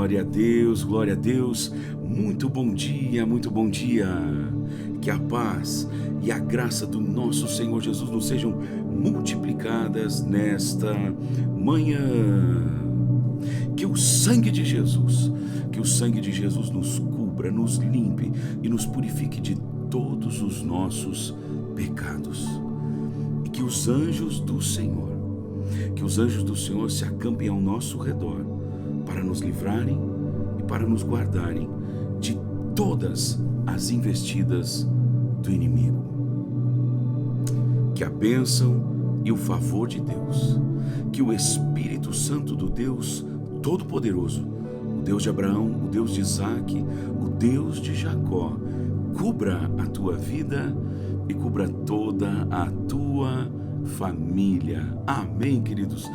Glória a Deus, glória a Deus. Muito bom dia, muito bom dia. Que a paz e a graça do nosso Senhor Jesus nos sejam multiplicadas nesta manhã. Que o sangue de Jesus, nos cubra, nos limpe e nos purifique de todos os nossos pecados. E que os anjos do Senhor se acampem ao nosso redor para nos livrarem e para nos guardarem de todas as investidas do inimigo. Que a bênção e o favor de Deus, que o Espírito Santo do Deus Todo-Poderoso, o Deus de Abraão, o Deus de Isaac, o Deus de Jacó, cubra a tua vida e cubra toda a tua família. Amém, queridos?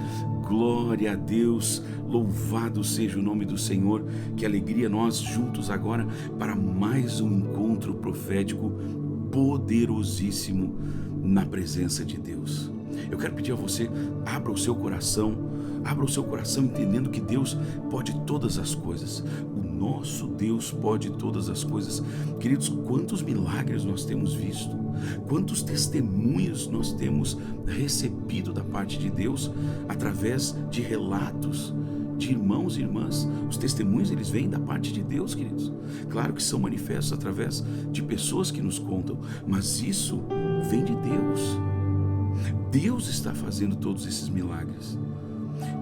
Glória a Deus, louvado seja o nome do Senhor. Que alegria nós juntos agora para mais um encontro profético poderosíssimo na presença de Deus. Eu quero pedir a você, abra o seu coração entendendo que Deus pode todas as coisas. O nosso Deus pode todas as coisas. Queridos, quantos milagres nós temos visto, quantos testemunhos nós temos recebido da parte de Deus através de relatos de irmãos e irmãs. Os testemunhos, eles vêm da parte de Deus, queridos. Claro que são manifestos através de pessoas que nos contam, mas isso vem de Deus. Deus está fazendo todos esses milagres.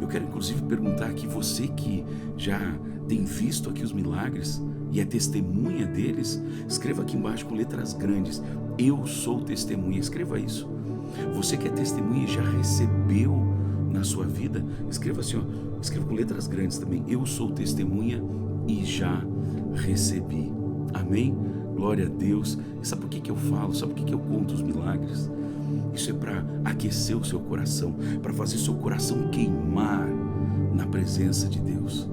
Eu quero inclusive perguntar aqui, você que já tem visto aqui os milagres e é testemunha deles, escreva aqui embaixo com letras grandes: eu sou testemunha. Escreva isso. Você que é testemunha e já recebeu na sua vida, escreva assim, escreva com letras grandes também: eu sou testemunha e já recebi. Amém? Glória a Deus. E sabe por que eu falo? Sabe por que eu conto os milagres? Isso é para aquecer o seu coração, para fazer seu coração queimar na presença de Deus.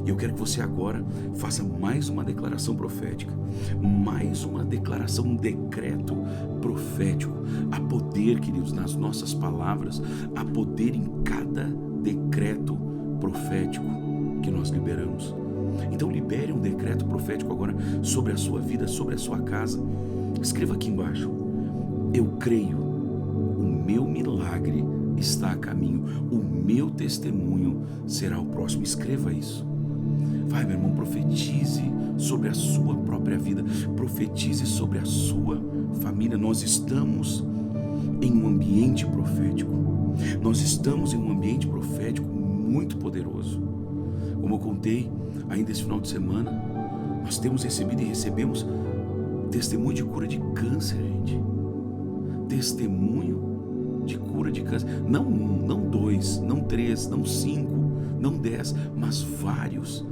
E eu quero que você agora faça mais uma declaração profética, mais uma declaração, um decreto profético. Há poder, queridos, nas nossas palavras, há poder em cada decreto profético que nós liberamos. Então libere um decreto profético agora sobre a sua vida, sobre a sua casa. Escreva aqui embaixo: eu creio, o meu milagre está a caminho, o meu testemunho será o próximo. Escreva isso. Vai, meu irmão, profetize sobre a sua própria vida, profetize sobre a sua família. Nós estamos em um ambiente profético, nós estamos em um ambiente profético muito poderoso. Como eu contei ainda esse final de semana, nós temos recebido e recebemos testemunho de cura de câncer, gente. Testemunho de cura de câncer. Não um, não dois, não três, não cinco, não 10, mas vários.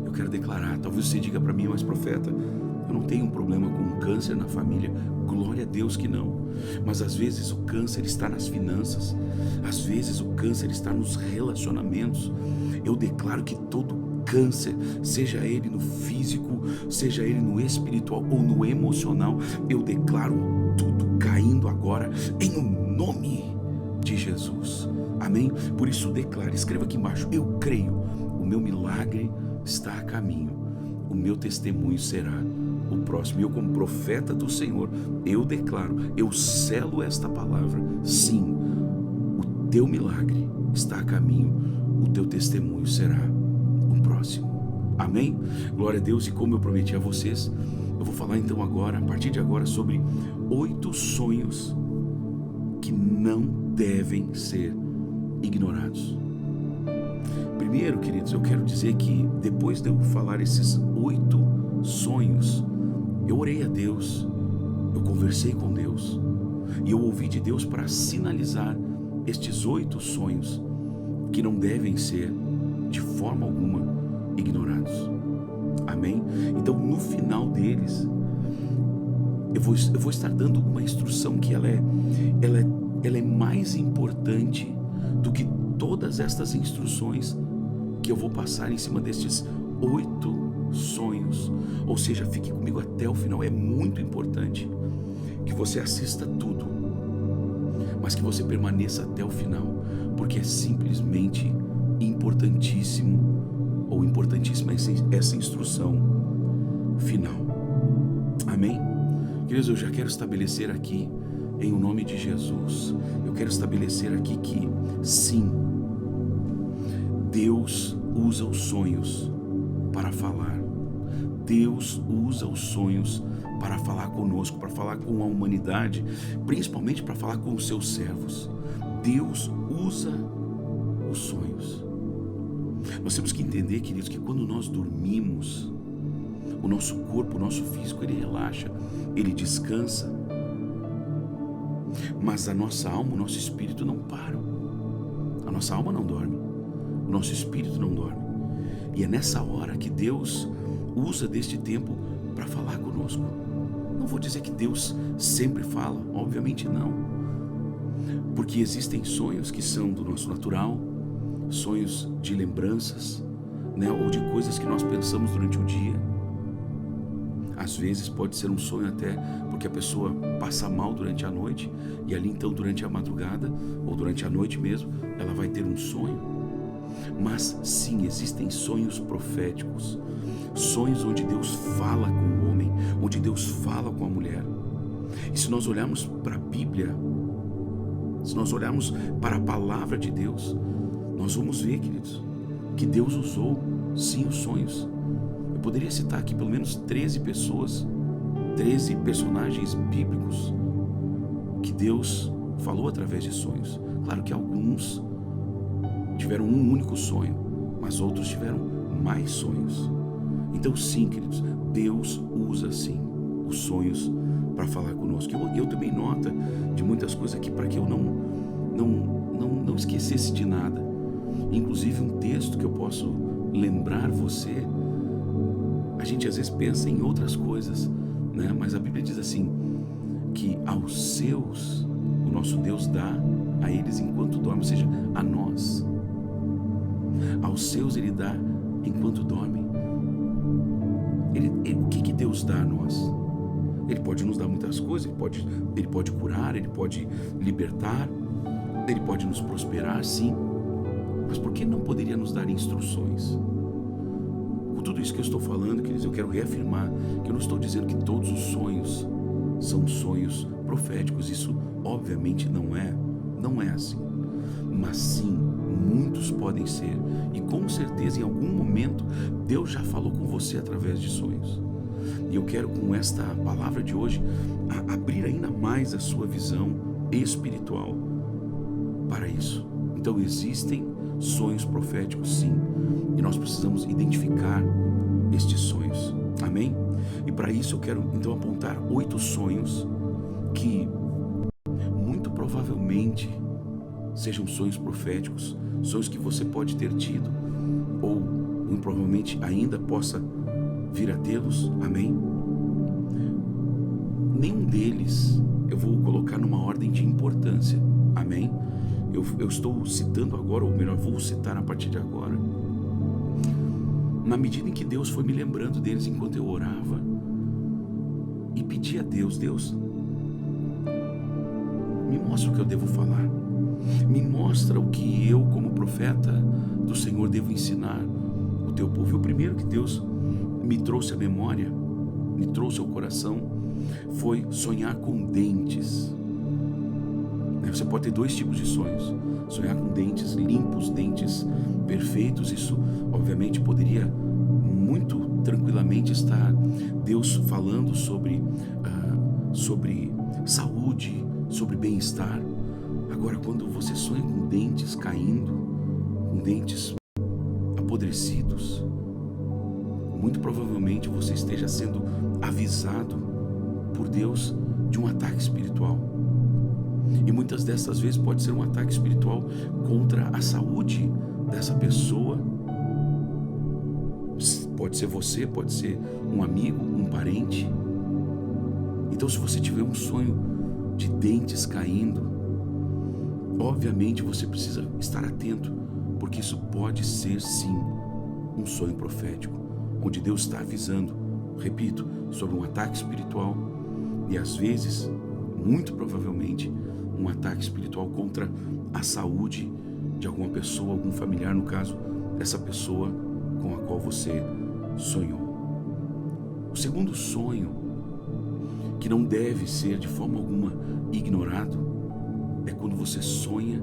Eu quero declarar, talvez você diga para mim: mas profeta, eu não tenho um problema com câncer na família. Glória a Deus que não. Mas às vezes o câncer está nas finanças, às vezes o câncer está nos relacionamentos. Eu declaro que todo câncer, seja ele no físico, seja ele no espiritual ou no emocional, eu declaro tudo caindo agora em nome de Jesus. Amém? Por isso declare, escreva aqui embaixo: eu creio, o meu milagre está a caminho, o meu testemunho será o próximo. Eu, como profeta do Senhor, eu declaro, eu selo esta palavra: sim, o teu milagre está a caminho, o teu testemunho será o próximo. Amém? Glória a Deus. E como eu prometi a vocês, eu vou falar então agora, a partir de agora, sobre 8 sonhos que não devem ser ignorados. Primeiro, queridos, eu quero dizer que depois de eu falar esses 8 sonhos, eu orei a Deus, eu conversei com Deus e eu ouvi de Deus para sinalizar estes 8 sonhos que não devem ser de forma alguma ignorados. Amém? Então, no final deles, eu vou estar dando uma instrução que ela é mais importante do que todas estas instruções que eu vou passar em cima destes 8 sonhos. Ou seja, fique comigo até o final. É muito importante que você assista tudo, mas que você permaneça até o final, porque é simplesmente importantíssimo ou importantíssima essa instrução final. Amém? Queridos, eu já quero estabelecer aqui, em o nome de Jesus, eu quero estabelecer aqui que, sim, Deus usa os sonhos para falar. Deus usa os sonhos para falar conosco, para falar com a humanidade, principalmente para falar com os seus servos. Deus usa os sonhos. Nós temos que entender, queridos, que quando nós dormimos, o nosso corpo, o nosso físico, ele relaxa, ele descansa, mas a nossa alma, o nosso espírito não param. A nossa alma não dorme, o nosso espírito não dorme. E é nessa hora que Deus usa deste tempo para falar conosco. Não vou dizer que Deus sempre fala, obviamente não, porque existem sonhos que são do nosso natural, sonhos de lembranças, né, ou de coisas que nós pensamos durante o dia. Às vezes pode ser um sonho até porque a pessoa passa mal durante a noite, e ali então durante a madrugada ou durante a noite mesmo ela vai ter um sonho. Mas sim, existem sonhos proféticos, sonhos onde Deus fala com o homem, onde Deus fala com a mulher. E se nós olharmos para a Bíblia, se nós olharmos para a palavra de Deus, nós vamos ver, queridos, que Deus usou sim os sonhos. Eu poderia citar aqui pelo menos 13 pessoas, 13 personagens bíblicos que Deus falou através de sonhos. Claro que alguns tiveram um único sonho, mas outros tiveram mais sonhos. Então sim, queridos, Deus usa sim os sonhos para falar conosco. Eu tomei nota de muitas coisas aqui para que eu não esquecesse de nada. Inclusive um texto que eu posso lembrar você. A gente às vezes pensa em outras coisas, né? Mas a Bíblia diz assim, que aos seus o nosso Deus dá a eles enquanto dorme, ou seja, a nós. Aos seus ele dá enquanto dorme. O que Deus dá a nós? Ele pode nos dar muitas coisas, ele pode curar, ele pode libertar, ele pode nos prosperar, sim. Mas por que não poderia nos dar instruções? Com tudo isso que eu estou falando, queridos, eu quero reafirmar que eu não estou dizendo que todos os sonhos são sonhos proféticos. Isso obviamente não é assim. Mas sim, muitos podem ser. E com certeza em algum momento Deus já falou com você através de sonhos. E eu quero, com esta palavra de hoje, abrir ainda mais a sua visão espiritual para isso. Então existem sonhos proféticos, sim, e nós precisamos identificar estes sonhos. Amém? E para isso eu quero então apontar 8 sonhos que muito provavelmente sejam sonhos proféticos, sonhos que você pode ter tido ou muito provavelmente ainda possa vir a tê-los. Amém? Nenhum deles eu vou colocar numa ordem de importância. Amém? Eu estou citando agora, ou melhor, vou citar a partir de agora, na medida em que Deus foi me lembrando deles enquanto eu orava e pedia a Deus, me mostra o que eu devo falar, me mostra o que eu, como profeta do Senhor, devo ensinar o teu povo. E o primeiro que Deus me trouxe à memória, me trouxe ao coração, foi sonhar com dentes. Você pode ter 2 tipos de sonhos: sonhar com dentes limpos, dentes perfeitos. Isso obviamente poderia muito tranquilamente estar Deus falando sobre saúde, sobre bem-estar. Agora, quando você sonha com dentes caindo, com dentes apodrecidos, muito provavelmente você esteja sendo avisado por Deus de um ataque espiritual. E muitas dessas vezes pode ser um ataque espiritual contra a saúde dessa pessoa. Pode ser você, pode ser um amigo, um parente. Então, se você tiver um sonho de dentes caindo, obviamente você precisa estar atento, porque isso pode ser sim um sonho profético, onde Deus está avisando, repito, sobre um ataque espiritual e às vezes, muito provavelmente, um ataque espiritual contra a saúde de alguma pessoa, algum familiar, no caso, essa pessoa com a qual você sonhou. O segundo sonho, que não deve ser de forma alguma ignorado, é quando você sonha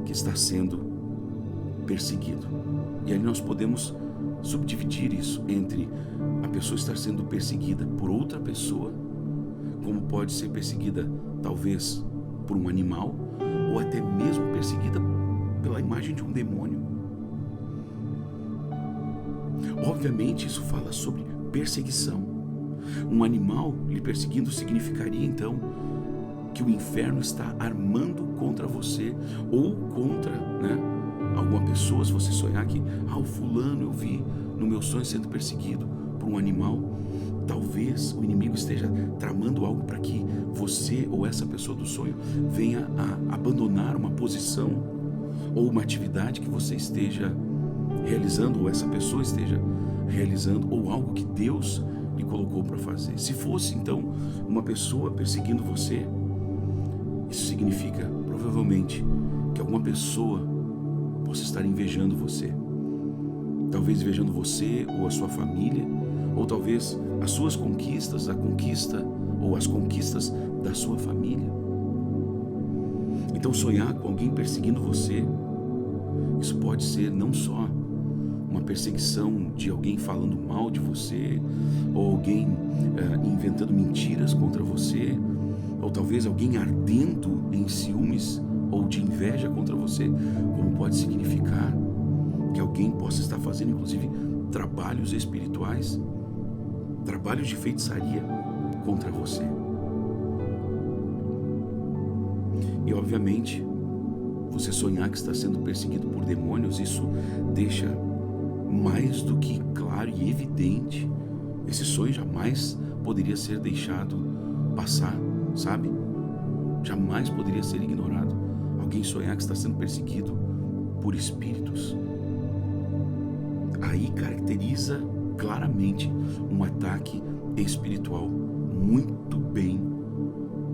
que está sendo perseguido. E aí nós podemos subdividir isso entre a pessoa estar sendo perseguida por outra pessoa, como pode ser perseguida talvez por um animal, ou até mesmo perseguida pela imagem de um demônio. Obviamente isso fala sobre perseguição. Um animal lhe perseguindo significaria então que o inferno está armando contra você ou contra, alguma pessoa. Se você sonhar que o fulano eu vi no meu sonho sendo perseguido por um animal, talvez o inimigo esteja tramando algo para que você ou essa pessoa do sonho venha a abandonar uma posição ou uma atividade que você esteja realizando, ou essa pessoa esteja realizando, ou algo que Deus lhe colocou para fazer. Se fosse então uma pessoa perseguindo você, isso significa provavelmente que alguma pessoa possa estar invejando você. Talvez invejando você ou a sua família, ou talvez as suas conquistas, a conquista ou as conquistas da sua família. Então sonhar com alguém perseguindo você, isso pode ser não só uma perseguição de alguém falando mal de você, ou alguém inventando mentiras contra você, ou talvez alguém ardendo em ciúmes ou de inveja contra você, como pode significar que alguém possa estar fazendo inclusive trabalhos espirituais, trabalhos de feitiçaria contra você. E obviamente, você sonhar que está sendo perseguido por demônios, isso deixa mais do que claro e evidente. Esse sonho jamais poderia ser deixado passar, sabe? Jamais poderia ser ignorado. Alguém sonhar que está sendo perseguido por espíritos, aí caracteriza claramente um ataque espiritual muito bem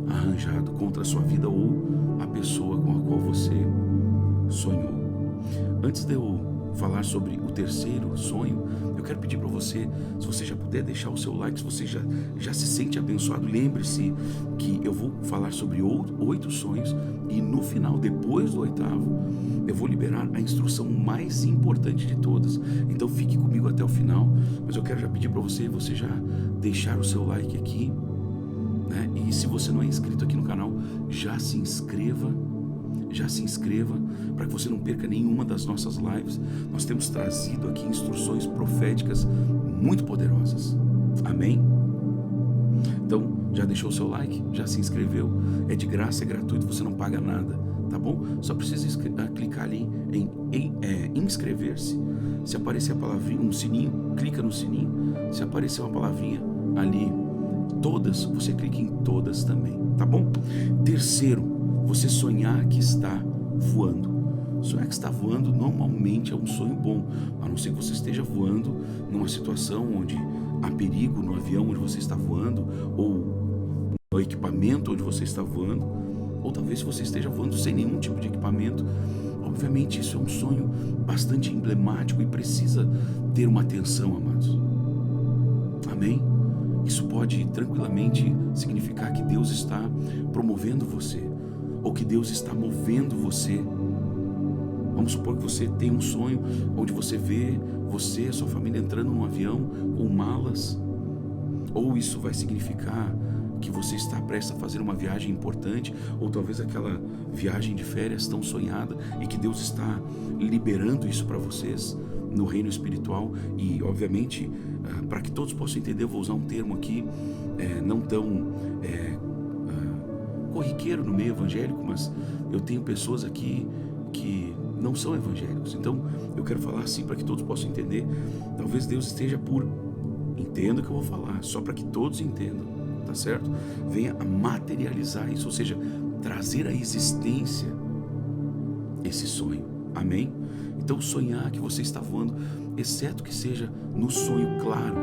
arranjado contra a sua vida ou a pessoa com a qual você sonhou. Antes de eu falar sobre o terceiro sonho, eu quero pedir para você, se você já puder deixar o seu like, se você já se sente abençoado, lembre-se que eu vou falar sobre 8 sonhos e no final, depois do 8º, eu vou liberar a instrução mais importante de todas. Então fique comigo até o final, mas eu quero já pedir para você já deixar o seu like aqui, e se você não é inscrito aqui no canal, já se inscreva para que você não perca nenhuma das nossas lives. Nós temos trazido aqui instruções proféticas muito poderosas. Amém? Então, já deixou o seu like? Já se inscreveu? É de graça, é gratuito, você não paga nada, tá bom? Só precisa clicar ali em inscrever-se. Se aparecer a palavrinha, um sininho, clica no sininho. Se aparecer uma palavrinha ali, todas, você clica em todas também, tá bom? Terceiro, você sonhar que está voando. Sonhar que está voando normalmente é um sonho bom, a não ser que você esteja voando numa situação onde há perigo no avião onde você está voando, ou no equipamento onde você está voando, ou talvez você esteja voando sem nenhum tipo de equipamento. Obviamente isso é um sonho bastante emblemático e precisa ter uma atenção, amados. Amém? Isso pode tranquilamente significar que Deus está promovendo você, ou que Deus está movendo você. Vamos supor que você tem um sonho onde você vê você e a sua família entrando num avião com malas, ou isso vai significar que você está prestes a fazer uma viagem importante, ou talvez aquela viagem de férias tão sonhada e que Deus está liberando isso para vocês no reino espiritual. E obviamente, para que todos possam entender, eu vou usar um termo aqui não tão corriqueiro no meio evangélico, mas eu tenho pessoas aqui que não são evangélicos, então eu quero falar assim para que todos possam entender. Talvez Deus esteja entenda o que eu vou falar, só para que todos entendam, tá certo? Venha a materializar isso, ou seja, trazer à existência esse sonho, amém? Então sonhar que você está voando, exceto que seja no sonho claro,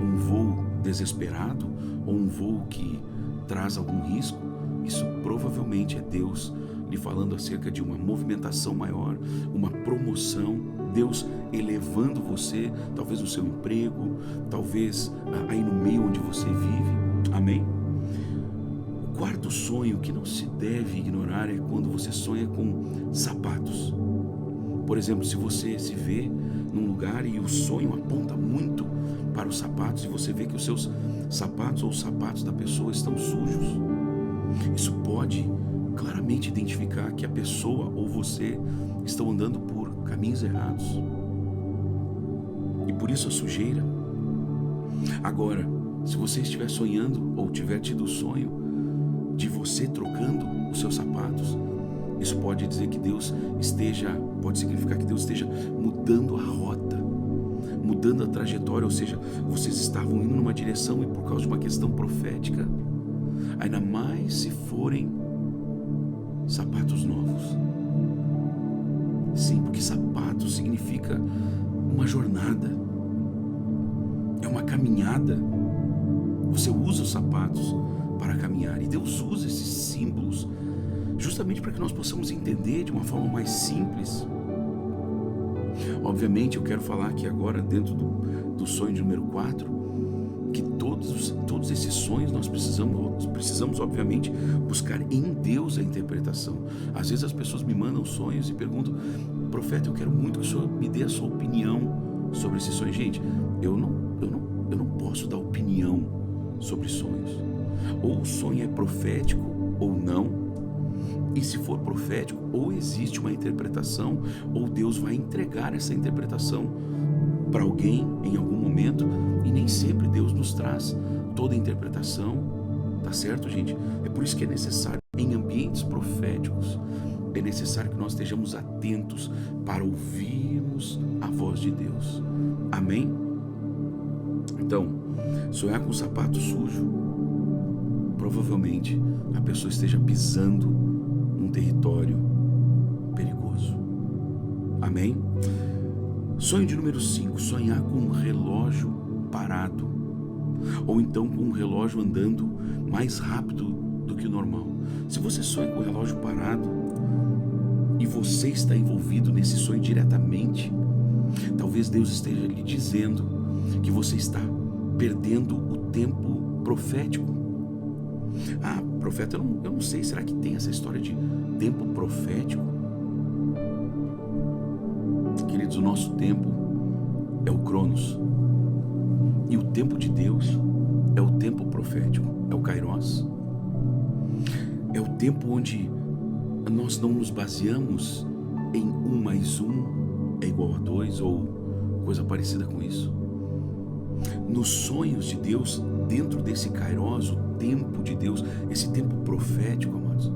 um voo desesperado ou um voo que traz algum risco, isso provavelmente é Deus lhe falando acerca de uma movimentação maior, uma promoção, Deus elevando observando você, talvez no seu emprego, talvez aí no meio onde você vive. Amém? O quarto sonho que não se deve ignorar é quando você sonha com sapatos. Por exemplo, se você se vê num lugar e o sonho aponta muito para os sapatos e você vê que os seus sapatos ou os sapatos da pessoa estão sujos, isso pode claramente identificar que a pessoa ou você estão andando por caminhos errados. E por isso a sujeira. Agora, se você estiver sonhando ou tiver tido o sonho de você trocando os seus sapatos, isso pode dizer que pode significar que Deus esteja mudando a rota, mudando a trajetória, ou seja, vocês estavam indo numa direção e por causa de uma questão profética, ainda mais se forem sapatos novos. Sim, porque sapato significa uma jornada, é uma caminhada. Você usa os sapatos para caminhar e Deus usa esses símbolos justamente para que nós possamos entender de uma forma mais simples. Obviamente eu quero falar aqui agora, dentro do sonho de número 4, que todos esses sonhos nós precisamos obviamente buscar em Deus a interpretação. Às vezes as pessoas me mandam sonhos e perguntam: profeta, eu quero muito que o senhor me dê a sua opinião sobre esses sonhos. Gente, eu não posso dar opinião sobre sonhos. Ou o sonho é profético ou não. E se for profético, ou existe uma interpretação, ou Deus vai entregar essa interpretação para alguém em algum momento, e nem sempre Deus nos traz toda a interpretação, tá certo, gente? É por isso que é necessário, em ambientes proféticos, é necessário que nós estejamos atentos para ouvirmos a voz de Deus. Amém? Então, sonhar com o sapato sujo, provavelmente a pessoa esteja pisando num território perigoso. Amém? Sonho de número 5, sonhar com um relógio parado, ou então com um relógio andando mais rápido do que o normal. Se você sonha com um relógio parado e você está envolvido nesse sonho diretamente, talvez Deus esteja lhe dizendo que você está perdendo o tempo profético. Ah, profeta, eu não sei, será que tem essa história de tempo profético? Queridos, o nosso tempo é o Cronos, e o tempo de Deus é o tempo profético, é o Kairos. É o tempo onde nós não nos baseamos em 1 mais 1 é igual a 2 ou coisa parecida com isso. Nos sonhos de Deus, dentro desse Kairos, o tempo de Deus, esse tempo profético, amados,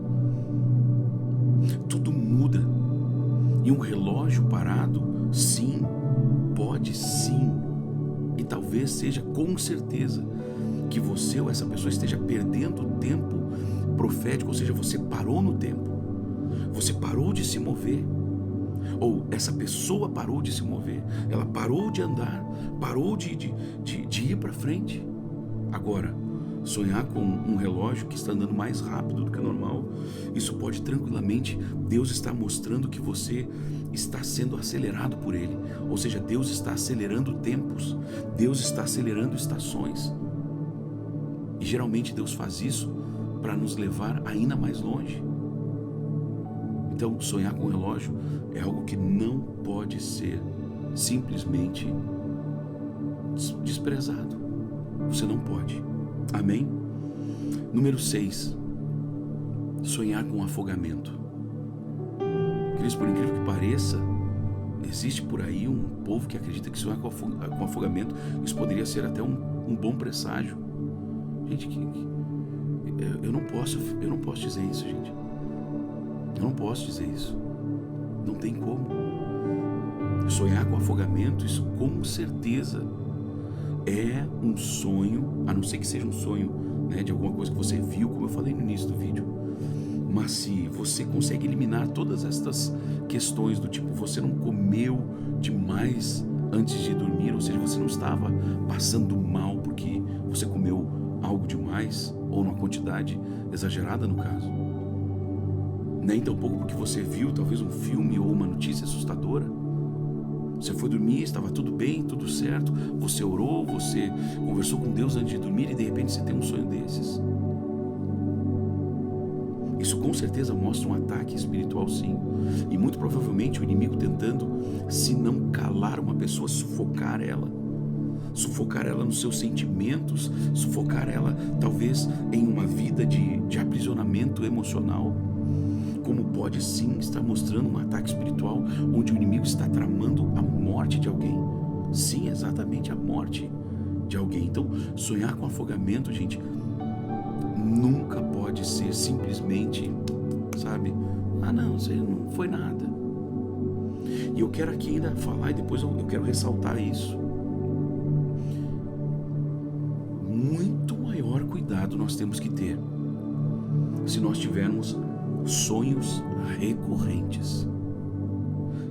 tudo muda. E um relógio parado, sim, pode sim, e talvez seja com certeza que você ou essa pessoa esteja perdendo o tempo profético, ou seja, você parou no tempo, você parou de se mover, ou essa pessoa parou de se mover, ela parou de andar, parou de ir para frente. Agora, sonhar com um relógio que está andando mais rápido do que o normal, isso pode tranquilamente, Deus está mostrando que você está sendo acelerado por Ele, ou seja, Deus está acelerando tempos, Deus está acelerando estações, e geralmente Deus faz isso para nos levar ainda mais longe. Então, sonhar com o relógio é algo que não pode ser simplesmente desprezado. Você não pode. Amém? Número 6. Sonhar com afogamento. Queridos, por incrível que pareça, existe por aí um povo que acredita que sonhar com afogamento, isso poderia ser até um bom presságio. Gente, eu não posso dizer isso, gente. Eu não posso dizer isso. Não tem como. Sonhar com afogamento, isso com certeza é um sonho, a não ser que seja um sonho, né, de alguma coisa que você viu, como eu falei no início do vídeo. Mas se você consegue eliminar todas estas questões do tipo, você não comeu demais antes de dormir, ou seja, você não estava passando mal porque você comeu algo demais, ou numa quantidade exagerada no caso, nem tampouco porque você viu talvez um filme ou uma notícia assustadora. Você foi dormir, estava tudo bem, tudo certo, você orou, você conversou com Deus antes de dormir e de repente você tem um sonho desses. Isso com certeza mostra um ataque espiritual, sim. E muito provavelmente o inimigo tentando, se não calar uma pessoa, sufocar ela nos seus sentimentos, sufocar ela talvez em uma vida de aprisionamento emocional. Como pode sim estar mostrando um ataque espiritual onde o inimigo está tramando a morte de alguém. Sim, exatamente a morte de alguém. Então, sonhar com afogamento, gente, nunca pode ser simplesmente, sabe? Não, isso não foi nada. E eu quero aqui ainda falar, e depois eu quero ressaltar isso. Muito maior cuidado nós temos que ter se nós tivermos sonhos recorrentes.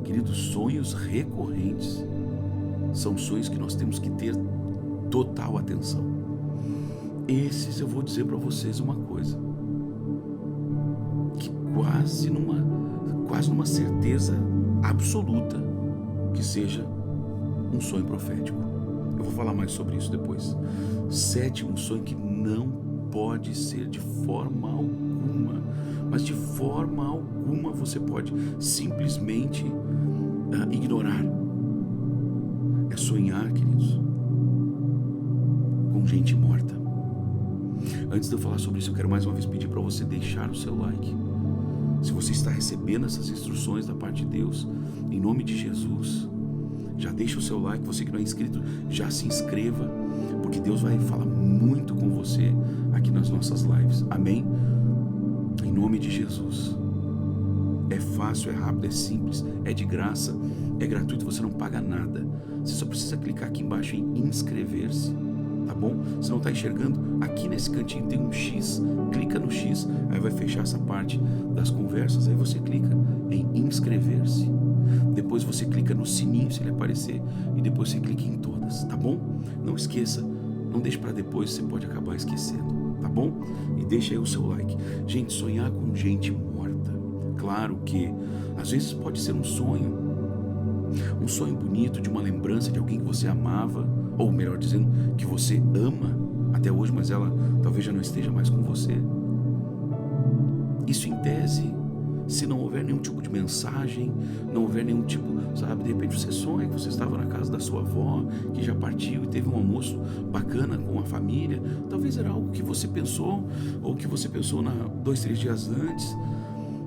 Queridos, sonhos recorrentes são sonhos que nós temos que ter total atenção. Esses eu vou dizer para vocês uma coisa, que quase numa certeza absoluta que seja um sonho profético. Eu vou falar mais sobre isso depois. 7, um sonho que não pode ser de forma alguma, mas de forma alguma você pode simplesmente ignorar. É sonhar, queridos, com gente morta. Antes de eu falar sobre isso, eu quero mais uma vez pedir para você deixar o seu like. Se você está recebendo essas instruções da parte de Deus, em nome de Jesus, já deixa o seu like. Você que não é inscrito, já se inscreva, porque Deus vai falar muito com você aqui nas nossas lives. Amém? Em nome de Jesus. É fácil, é rápido, é simples, é de graça, é gratuito, você não paga nada. Você só precisa clicar aqui embaixo em inscrever-se, tá bom? Se não está enxergando, aqui nesse cantinho tem um X, clica no X, aí vai fechar essa parte das conversas, aí você clica em inscrever-se. Depois você clica no sininho se ele aparecer e depois você clica em todas, tá bom? Não esqueça, não deixe para depois, você pode acabar esquecendo, tá bom? E deixa aí o seu like. Gente, sonhar com gente morta, claro que às vezes pode ser um sonho bonito de uma lembrança de alguém que você amava, ou melhor dizendo, que você ama até hoje, mas ela talvez já não esteja mais com você. Isso em tese, se não houver nenhum tipo de mensagem, não houver nenhum tipo, sabe, de repente você sonha que você estava na casa da sua avó, que já partiu e teve um almoço bacana com a família, talvez era algo que você pensou, ou que você pensou 2, 3 dias antes,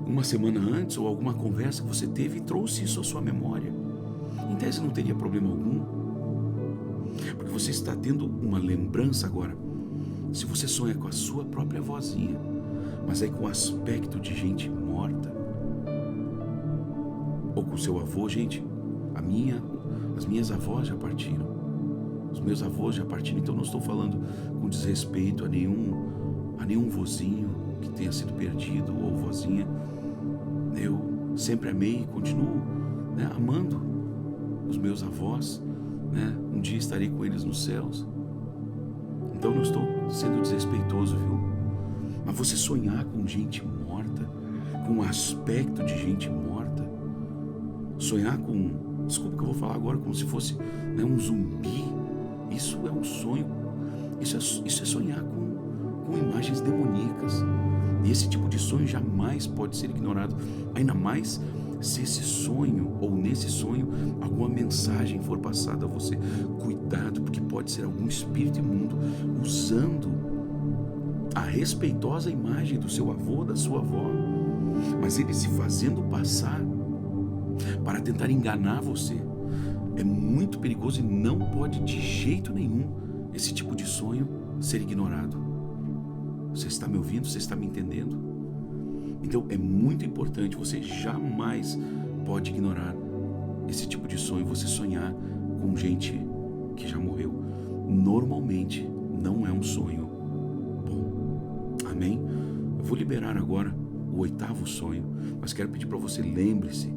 uma semana antes, ou alguma conversa que você teve e trouxe isso à sua memória. Em tese não teria problema algum, porque você está tendo uma lembrança agora. Se você sonha com a sua própria vozinha, mas aí com o aspecto de gente morta, ou com seu avô, gente, as minhas avós já partiram, os meus avós já partiram, então não estou falando com desrespeito a nenhum vozinho que tenha sido perdido, ou vozinha. Eu sempre amei e continuo, amando os meus avós, um dia estarei com eles nos céus. Então não estou sendo desrespeitoso, viu? Mas você sonhar com gente morta, com um aspecto de gente morta, sonhar com, desculpa que eu vou falar agora, como se fosse um zumbi, isso é um sonho, isso é sonhar com imagens demoníacas. E esse tipo de sonho jamais pode ser ignorado, ainda mais se esse sonho, ou nesse sonho, alguma mensagem for passada a você. Cuidado, porque pode ser algum espírito imundo usando a respeitosa imagem do seu avô, da sua avó, mas ele se fazendo passar para tentar enganar você. É muito perigoso e não pode de jeito nenhum esse tipo de sonho ser ignorado. Você está me ouvindo? Você está me entendendo? Então é muito importante, você jamais pode ignorar esse tipo de sonho, você sonhar com gente que já morreu. Normalmente não é um sonho bom. Amém? Eu vou liberar agora o 8º sonho, mas quero pedir para você, lembre-se,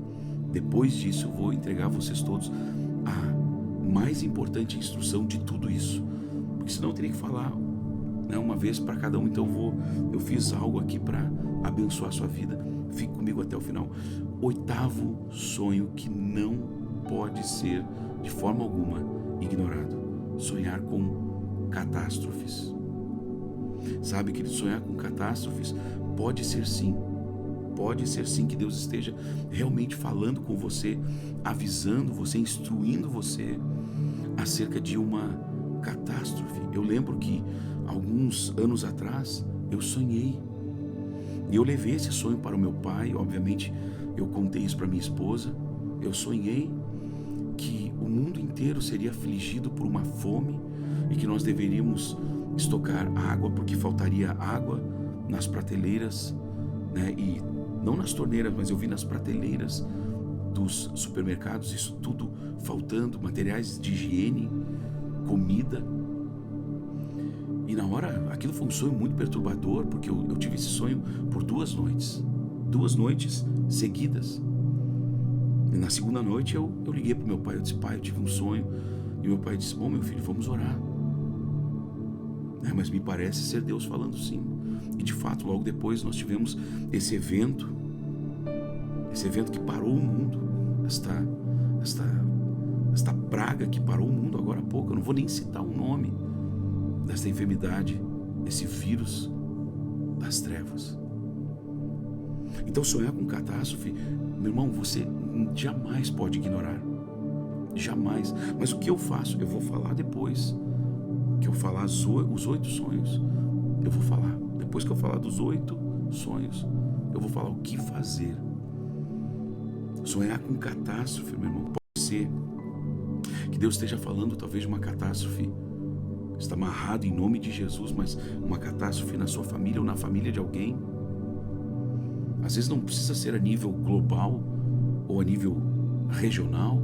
depois disso eu vou entregar a vocês todos a mais importante instrução de tudo isso, porque senão eu teria que falar uma vez para cada um. Então eu fiz algo aqui para abençoar a sua vida. Fique comigo até o final. 8º sonho que não pode ser, de forma alguma, ignorado. Sonhar com catástrofes. Sabe, querido, sonhar com catástrofes pode ser sim que Deus esteja realmente falando com você, avisando você, instruindo você acerca de uma catástrofe. Eu lembro que alguns anos atrás eu sonhei e eu levei esse sonho para o meu pai. Obviamente eu contei isso para minha esposa. Eu sonhei que o mundo inteiro seria afligido por uma fome e que nós deveríamos estocar água porque faltaria água nas prateleiras, né? E não nas torneiras, mas eu vi nas prateleiras dos supermercados, isso tudo faltando, materiais de higiene, comida. E na hora, aquilo foi um sonho muito perturbador, porque eu tive esse sonho por 2 noites seguidas. E na segunda noite eu liguei para o meu pai, eu disse: pai, eu tive um sonho. E meu pai disse: bom, meu filho, vamos orar. Mas me parece ser Deus falando sim. E de fato, logo depois nós tivemos esse evento que parou o mundo, esta praga que parou o mundo agora há pouco. Eu não vou nem citar o nome desta enfermidade, esse vírus das trevas. Então sonhar com catástrofe, meu irmão, você jamais pode ignorar. Jamais. Mas o que eu faço? Eu vou falar depois que eu falar os 8 sonhos. Eu vou falar. Depois que eu falar dos 8 sonhos, eu vou falar o que fazer. Sonhar com catástrofe, meu irmão, pode ser que Deus esteja falando talvez de uma catástrofe. Está amarrado em nome de Jesus, mas uma catástrofe na sua família ou na família de alguém. Às vezes não precisa ser a nível global ou a nível regional,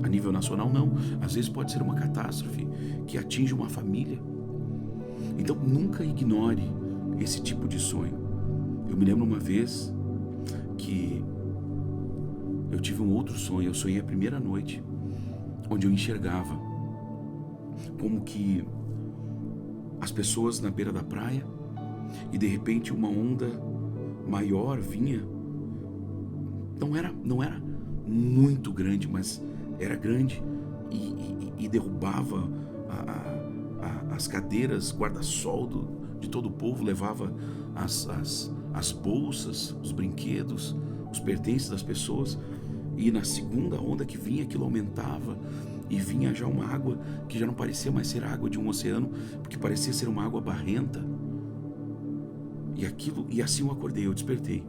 a nível nacional, não. Às vezes pode ser uma catástrofe que atinge uma família. Então nunca ignore esse tipo de sonho. Eu me lembro uma vez que eu tive um outro sonho. Eu sonhei a primeira noite, onde eu enxergava como que as pessoas na beira da praia, e de repente uma onda maior vinha. Não era muito grande, mas era grande e derrubava as cadeiras, guarda-sol de todo o povo, levava as bolsas, os brinquedos, os pertences das pessoas. E na segunda onda que vinha, aquilo aumentava e vinha já uma água que já não parecia mais ser água de um oceano, porque parecia ser uma água barrenta. E assim eu acordei, eu despertei.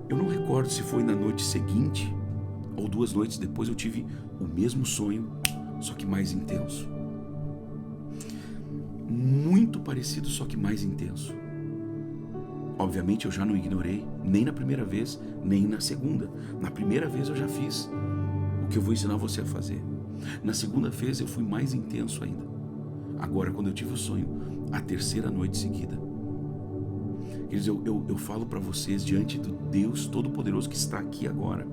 Eu não recordo se foi na noite seguinte ou 2 noites depois. Eu tive o mesmo sonho, só que mais intenso. Muito parecido, só que mais intenso. Obviamente eu já não ignorei, nem na primeira vez, nem na segunda. Na primeira vez eu já fiz o que eu vou ensinar você a fazer. Na segunda vez eu fui mais intenso ainda. Agora, quando eu tive o sonho, a 3ª noite seguida. Queridos, eu falo para vocês diante do Deus Todo-Poderoso que está aqui agora.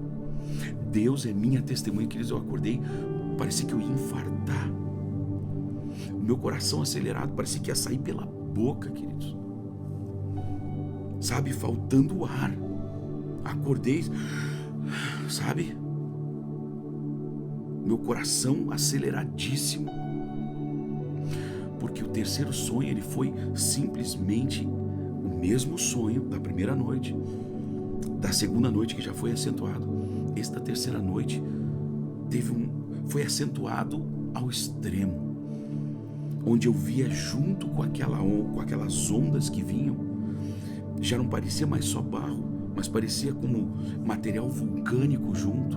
Deus é minha testemunha, queridos. Eu acordei, parecia que eu ia infartar. O meu coração acelerado, parecia que ia sair pela boca, queridos. Sabe, faltando ar. Acordei, sabe? Meu coração aceleradíssimo. Porque o 3º sonho, ele foi simplesmente o mesmo sonho da primeira noite, da segunda noite que já foi acentuado. Esta 3ª noite foi acentuado ao extremo, onde eu via junto com aquelas ondas que vinham, já não parecia mais só barro, mas parecia como material vulcânico junto.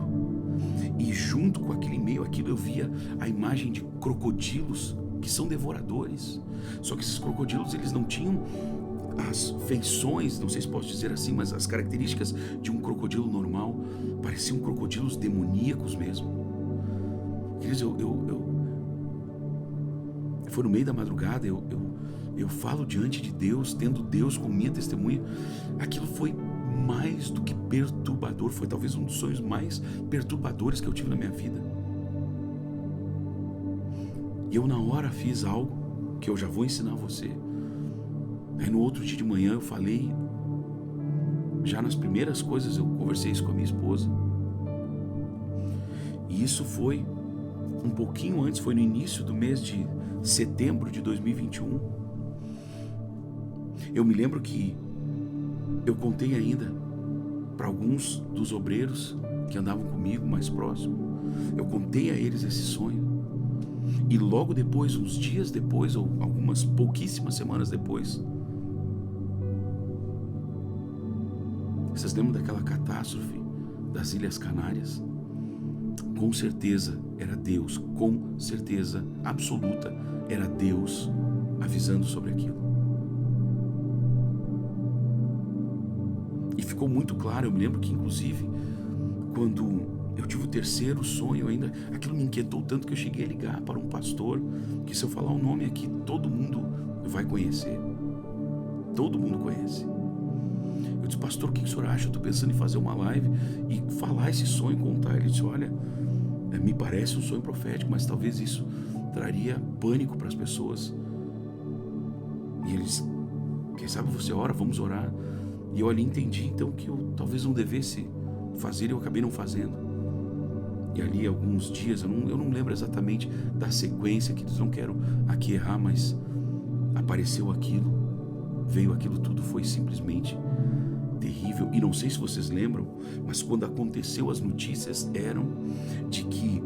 E junto com aquele meio, aquilo eu via a imagem de crocodilos que são devoradores. Só que esses crocodilos, eles não tinham as feições, não sei se posso dizer assim, mas as características de um crocodilo normal. Pareciam crocodilos demoníacos mesmo. Queridos, foi no meio da madrugada, eu falo diante de Deus, tendo Deus como minha testemunha. Aquilo foi mais do que perturbador, foi talvez um dos sonhos mais perturbadores que eu tive na minha vida. E eu na hora fiz algo que eu já vou ensinar você. Aí no outro dia de manhã eu falei Já nas primeiras coisas eu conversei isso com a minha esposa. E isso foi um pouquinho antes, foi no início do mês de setembro de 2021. Eu me lembro que eu contei ainda para alguns dos obreiros que andavam comigo mais próximo. Eu contei a eles esse sonho. E logo depois, uns dias depois, ou algumas pouquíssimas semanas depois, vocês lembram daquela catástrofe das Ilhas Canárias? Com certeza era Deus, com certeza absoluta era Deus avisando sobre aquilo. E ficou muito claro, eu me lembro que inclusive quando eu tive o terceiro sonho ainda, aquilo me inquietou tanto que eu cheguei a ligar para um pastor, que se eu falar o nome aqui, todo mundo vai conhecer. Todo mundo conhece. Eu disse, pastor, o que o senhor acha? Eu estou pensando em fazer uma live e falar esse sonho, contar. Ele disse, olha, me parece um sonho profético, mas talvez isso traria pânico para as pessoas. E eles, quem sabe você ora, vamos orar. E eu ali entendi então que eu talvez não devesse fazer e eu acabei não fazendo. E ali alguns dias, eu não lembro exatamente da sequência, que eles não quero aqui errar, mas apareceu aquilo, veio aquilo tudo, foi simplesmente terrível. E não sei se vocês lembram, mas quando aconteceu, as notícias eram de que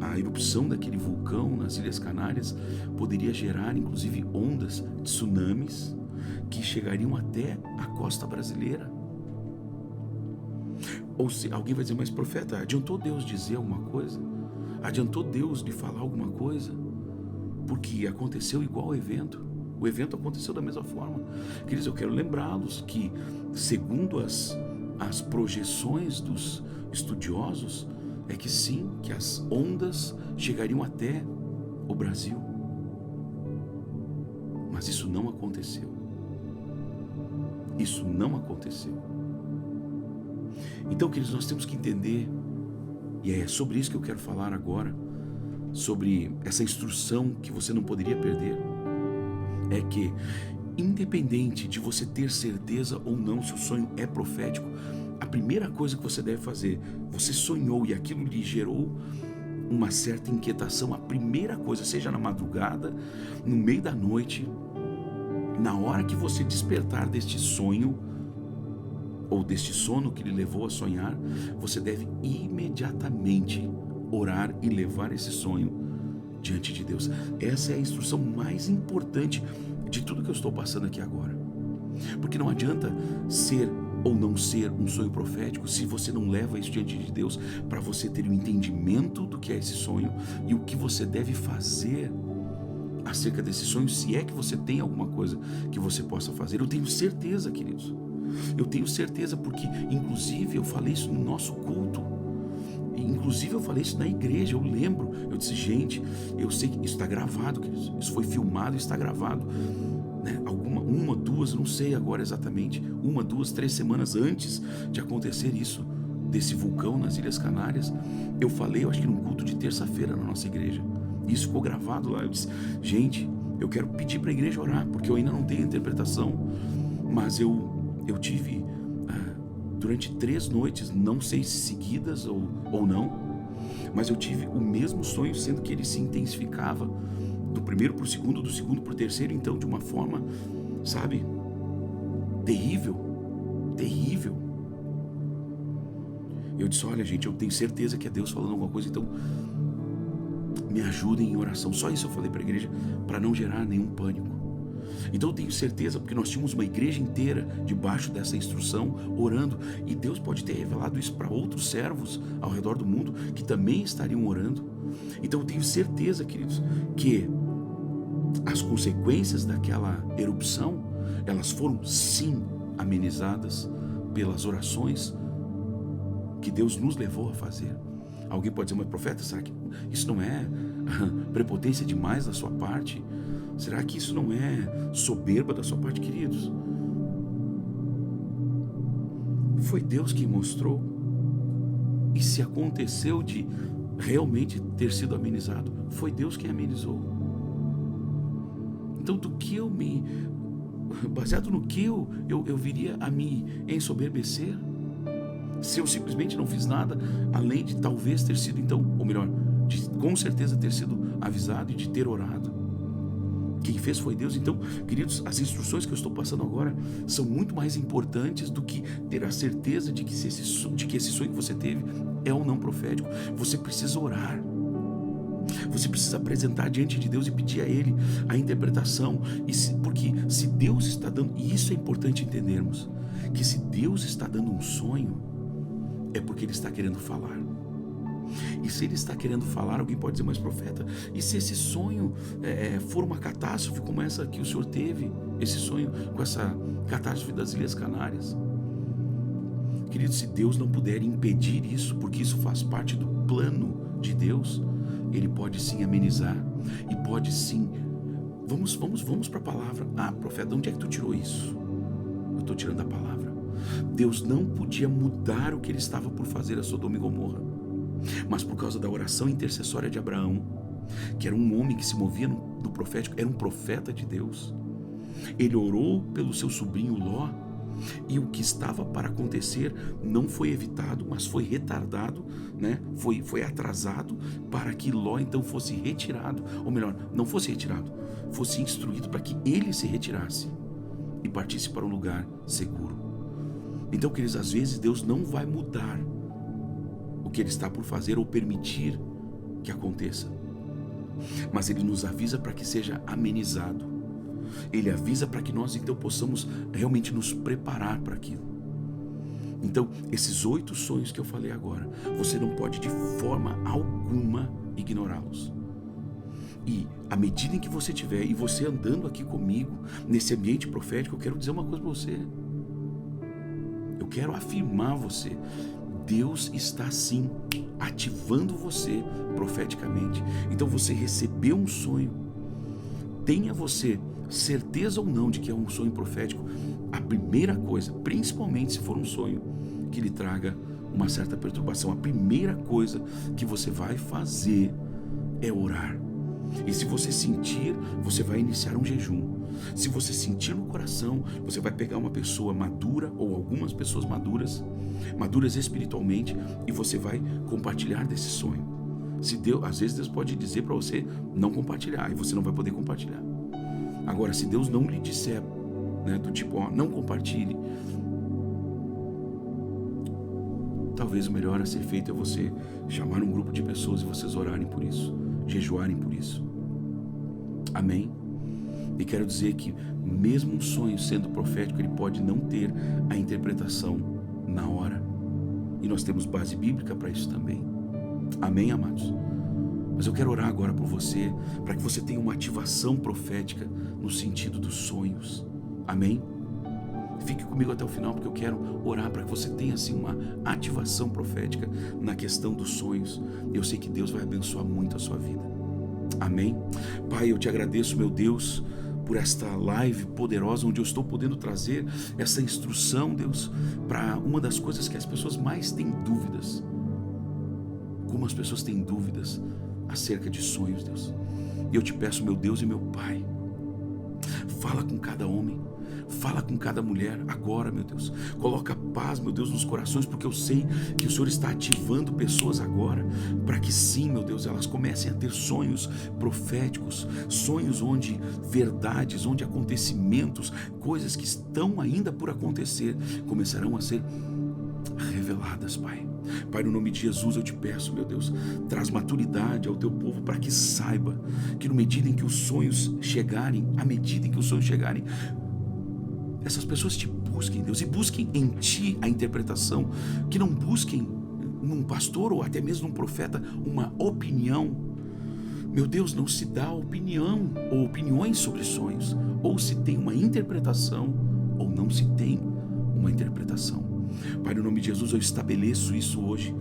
a erupção daquele vulcão nas Ilhas Canárias poderia gerar inclusive ondas, tsunamis, que chegariam até a costa brasileira. Ou se alguém vai dizer, mas profeta, adiantou Deus dizer alguma coisa? Adiantou Deus de falar alguma coisa? Porque aconteceu igual ao evento. O evento aconteceu da mesma forma. Queridos, eu quero lembrá-los que, segundo as projeções dos estudiosos, é que sim, que as ondas chegariam até o Brasil. Mas isso não aconteceu. Isso não aconteceu. Então, queridos, nós temos que entender, e é sobre isso que eu quero falar agora, sobre essa instrução que você não poderia perder, é que, independente de você ter certeza ou não se o sonho é profético, a primeira coisa que você deve fazer, você sonhou e aquilo lhe gerou uma certa inquietação, a primeira coisa, seja na madrugada, no meio da noite, na hora que você despertar deste sonho, ou deste sono que lhe levou a sonhar, você deve imediatamente orar e levar esse sonho diante de Deus. Essa é a instrução mais importante de tudo que eu estou passando aqui agora. Porque não adianta ser ou não ser um sonho profético se você não leva isso diante de Deus para você ter um entendimento do que é esse sonho e o que você deve fazer acerca desse sonho, se é que você tem alguma coisa que você possa fazer. Eu tenho certeza, queridos. Eu tenho certeza, porque inclusive eu falei isso no nosso culto, inclusive eu falei isso na igreja, eu lembro, eu disse, gente, eu sei que isso está gravado, isso foi filmado e está gravado, né? Uma, duas, não sei agora exatamente, 1, 2, 3 semanas antes de acontecer isso, desse vulcão nas Ilhas Canárias, eu falei, eu acho que num culto de terça-feira na nossa igreja, isso ficou gravado lá. Eu disse, gente, eu quero pedir para a igreja orar, porque eu ainda não tenho interpretação, mas eu tive durante 3 noites, não sei se seguidas ou não, mas eu tive o mesmo sonho, sendo que ele se intensificava do primeiro para o segundo, do segundo para o terceiro, então de uma forma, sabe, terrível. Eu disse, olha gente, eu tenho certeza que é Deus falando alguma coisa, então me ajudem em oração. Só isso eu falei para a igreja, para não gerar nenhum pânico. Então eu tenho certeza, porque nós tínhamos uma igreja inteira debaixo dessa instrução, orando, e Deus pode ter revelado isso para outros servos ao redor do mundo, que também estariam orando. Então eu tenho certeza, queridos, que as consequências daquela erupção, elas foram sim amenizadas pelas orações que Deus nos levou a fazer. Alguém pode dizer, mas profeta, será que isso não é prepotência demais da sua parte? Será que isso não é soberba da sua parte, queridos? Foi Deus quem mostrou. E se aconteceu de realmente ter sido amenizado, foi Deus quem amenizou. Então, do que eu me baseado no que eu viria a me ensoberbecer? Se eu simplesmente não fiz nada, além de talvez ter sido então, ou melhor, de com certeza ter sido avisado e de ter orado. Quem fez foi Deus. Então, queridos, as instruções que eu estou passando agora são muito mais importantes do que ter a certeza de que esse sonho que você teve é ou não profético. Você precisa orar. Você precisa apresentar diante de Deus e pedir a Ele a interpretação. Porque se Deus está dando, e isso é importante entendermos, que se Deus está dando um sonho, é porque Ele está querendo falar. E se Ele está querendo falar, alguém pode dizer, mas profeta, e se esse sonho for uma catástrofe como essa que o senhor teve, esse sonho com essa catástrofe das Ilhas Canárias? Querido, se Deus não puder impedir isso, porque isso faz parte do plano de Deus, Ele pode sim amenizar e pode sim. Vamos para a palavra. Ah, profeta, de onde é que tu tirou isso? Eu estou tirando a palavra. Deus não podia mudar o que Ele estava por fazer a Sodoma e Gomorra, mas por causa da oração intercessória de Abraão, que era um homem que se movia no profético, era um profeta de Deus. Ele orou pelo seu sobrinho Ló, e o que estava para acontecer não foi evitado, mas foi retardado, né? Foi atrasado para que Ló então fosse retirado, ou melhor, não fosse retirado, fosse instruído para que ele se retirasse e partisse para um lugar seguro. Então, queridos, às vezes Deus não vai mudar o que Ele está por fazer ou permitir que aconteça, mas Ele nos avisa para que seja amenizado. Ele avisa para que nós então possamos realmente nos preparar para aquilo. Então, esses 8 sonhos que eu falei agora, você não pode de forma alguma ignorá-los. E à medida em que você estiver, e você andando aqui comigo, nesse ambiente profético, eu quero dizer uma coisa para você. Eu quero afirmar você. Deus está sim ativando você profeticamente. Então você recebeu um sonho. Tenha você certeza ou não de que é um sonho profético. A primeira coisa, principalmente se for um sonho que lhe traga uma certa perturbação, a primeira coisa que você vai fazer é orar. E se você sentir, você vai iniciar um jejum. Se você sentir no coração, você vai pegar uma pessoa madura ou algumas pessoas maduras espiritualmente, e você vai compartilhar desse sonho. Se Deus, às vezes Deus pode dizer para você não compartilhar, e você não vai poder compartilhar. Agora, se Deus não lhe disser, né, do tipo, ó, não compartilhe, talvez o melhor a ser feito é você chamar um grupo de pessoas e vocês orarem por isso, jejuarem por isso. Amém? E quero dizer que mesmo um sonho sendo profético, ele pode não ter a interpretação na hora. E nós temos base bíblica para isso também. Amém, amados? Mas eu quero orar agora por você, para que você tenha uma ativação profética no sentido dos sonhos. Amém? Fique comigo até o final, porque eu quero orar para que você tenha assim uma ativação profética na questão dos sonhos. Eu sei que Deus vai abençoar muito a sua vida. Amém? Pai, eu te agradeço, meu Deus, por esta live poderosa, onde eu estou podendo trazer essa instrução, Deus, para uma das coisas que as pessoas mais têm dúvidas. Como as pessoas têm dúvidas acerca de sonhos, Deus. E eu te peço, meu Deus e meu Pai, fala com cada homem, fala com cada mulher agora, meu Deus. Coloca paz, meu Deus, nos corações, porque eu sei que o Senhor está ativando pessoas agora, para que sim, meu Deus, elas comecem a ter sonhos proféticos, sonhos onde verdades, onde acontecimentos, coisas que estão ainda por acontecer, começarão a ser reveladas, Pai. Pai, no nome de Jesus eu te peço, meu Deus, traz maturidade ao teu povo para que saiba que na medida em que os sonhos chegarem, essas pessoas te busquem, Deus, e busquem em ti a interpretação, que não busquem num pastor ou até mesmo num profeta uma opinião. Meu Deus, não se dá opinião ou opiniões sobre sonhos, ou se tem uma interpretação ou não se tem uma interpretação. Pai, no nome de Jesus eu estabeleço isso hoje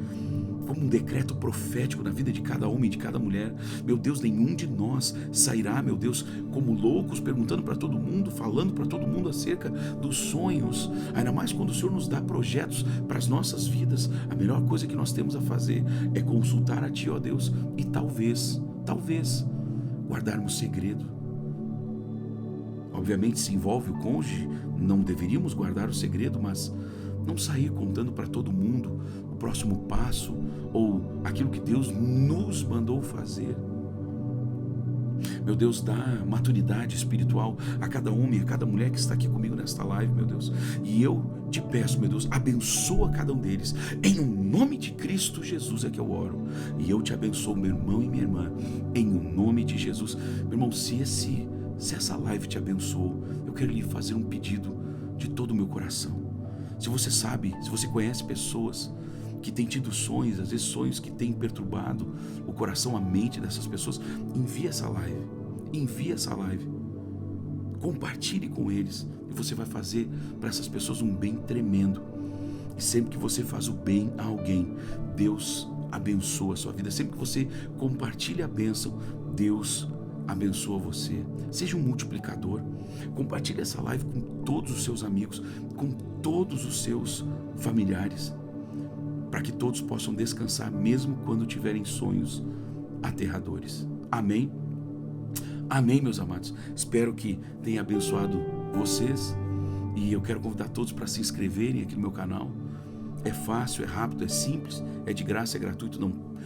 como um decreto profético na vida de cada homem e de cada mulher. Meu Deus, nenhum de nós sairá, meu Deus, como loucos, perguntando para todo mundo, falando para todo mundo acerca dos sonhos, ainda mais quando o Senhor nos dá projetos para as nossas vidas. A melhor coisa que nós temos a fazer é consultar a Ti, ó Deus, e talvez, guardarmos segredo. Obviamente, se envolve o cônjuge, não deveríamos guardar o segredo, mas não sair contando para todo mundo o próximo passo ou aquilo que Deus nos mandou fazer. Meu Deus, dá maturidade espiritual a cada homem, a cada mulher que está aqui comigo nesta live, meu Deus. E eu te peço, meu Deus, abençoa cada um deles. Em o nome de Cristo Jesus é que eu oro. E eu te abençoo, meu irmão e minha irmã, em o nome de Jesus. Meu irmão, se essa live te abençoou, eu quero lhe fazer um pedido de todo o meu coração. Se você sabe, se você conhece pessoas que têm tido sonhos, às vezes sonhos que têm perturbado o coração, a mente dessas pessoas, envia essa live, compartilhe com eles, e você vai fazer para essas pessoas um bem tremendo. E sempre que você faz o bem a alguém, Deus abençoa a sua vida. Sempre que você compartilha a bênção, Deus abençoa você. Seja um multiplicador. Compartilhe essa live com todos os seus amigos, com todos os seus familiares, para que todos possam descansar mesmo quando tiverem sonhos aterradores. Amém? Amém, meus amados. Espero que tenha abençoado vocês, e eu quero convidar todos para se inscreverem aqui no meu canal. É fácil, é rápido, é simples, é de graça, é gratuito,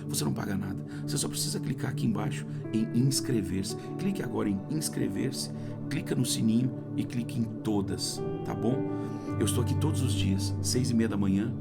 você não paga nada. Você só precisa clicar aqui embaixo em inscrever-se. Clique agora em inscrever-se, clica no sininho e clique em todas, tá bom? Eu estou aqui todos os dias, 6:30 da manhã,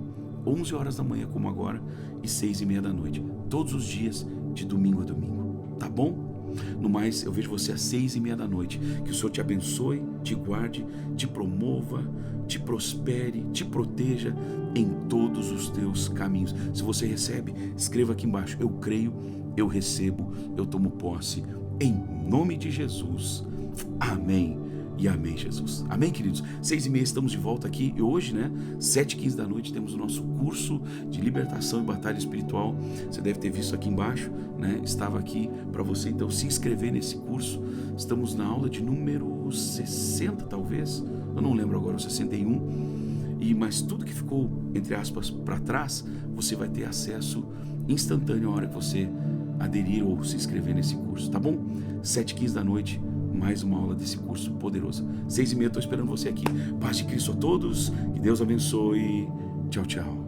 11 horas da manhã como agora, e 6:30 da noite, todos os dias de domingo a domingo, tá bom? No mais, eu vejo você às 6:30 da noite. Que o Senhor te abençoe, te guarde, te promova, te prospere, te proteja em todos os teus caminhos. Se você recebe, escreva aqui embaixo: eu creio, eu recebo, eu tomo posse, em nome de Jesus. Amém. E amém, Jesus. Amém, queridos? 6:30 estamos de volta aqui. E hoje, 7:15 da noite, temos o nosso curso de libertação e batalha espiritual. Você deve ter visto aqui embaixo, estava aqui para você, então, se inscrever nesse curso. Estamos na aula de número 60, talvez. Eu não lembro agora, o 61. Mas tudo que ficou, entre aspas, para trás, você vai ter acesso instantâneo a hora que você aderir ou se inscrever nesse curso, tá bom? 7:15 da noite, mais uma aula desse curso poderoso. 6:30, estou esperando você aqui. Paz de Cristo a todos, que Deus abençoe. Tchau, tchau.